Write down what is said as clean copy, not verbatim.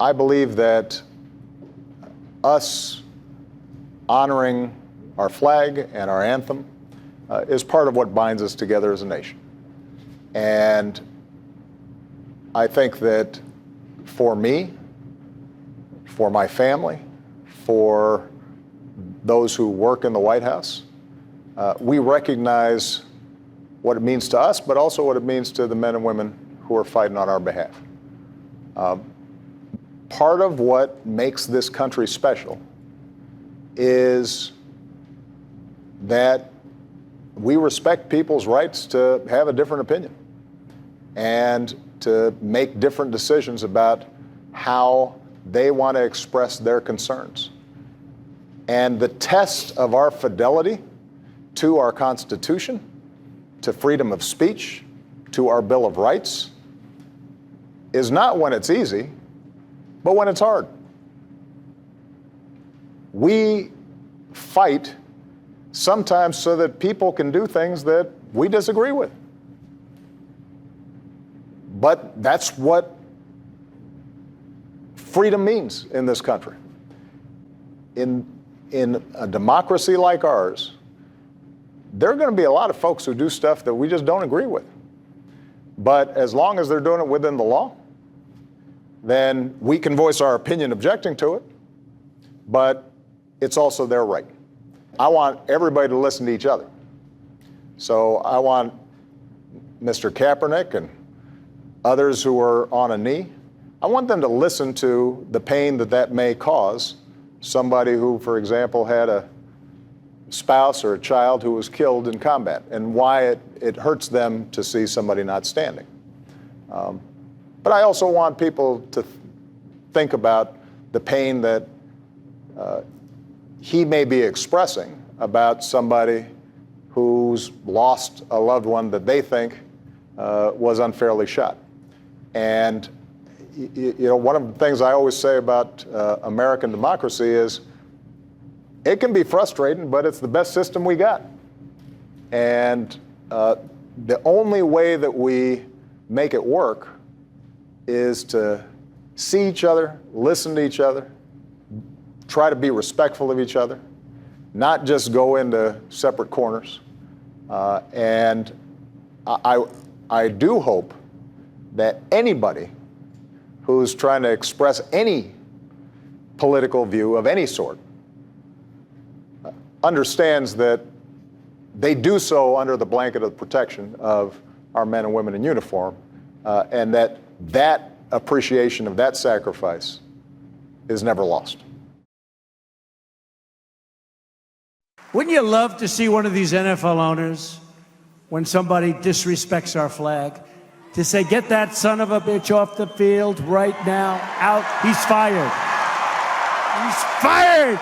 I believe that us honoring our flag and our anthem is part of what binds us together as a nation. And I think that for me, for my family, for those who work in the White House, we recognize what it means to us, but also what it means to the men and women who are fighting on our behalf. Part of what makes this country special is that we respect people's rights to have a different opinion and to make different decisions about how they want to express their concerns. And the test of our fidelity to our Constitution, to freedom of speech, to our Bill of Rights, is not when it's easy, but when it's hard. We fight sometimes so that people can do things that we disagree with. But that's what freedom means in this country. In a democracy like ours, there are going to be a lot of folks who do stuff that we just don't agree with. But as long as they're doing it within the law, then we can voice our opinion objecting to it, but it's also their right. I want everybody to listen to each other. So I want Mr. Kaepernick and others who are on a knee, I want them to listen to the pain that that may cause somebody who, for example, had a spouse or a child who was killed in combat, and why it hurts them to see somebody not standing. But I also want people to think about the pain that he may be expressing about somebody who's lost a loved one that they think was unfairly shot. And you know, one of the things I always say about American democracy is it can be frustrating, but it's the best system we got. And the only way that we make it work is to see each other, listen to each other, try to be respectful of each other, not just go into separate corners. And I do hope that anybody who's trying to express any political view of any sort understands that they do so under the blanket of protection of our men and women in uniform, and that appreciation of that sacrifice is never lost. Wouldn't you love to see one of these NFL owners, when somebody disrespects our flag, to say, get that son of a bitch off the field right now, out, he's fired. He's fired!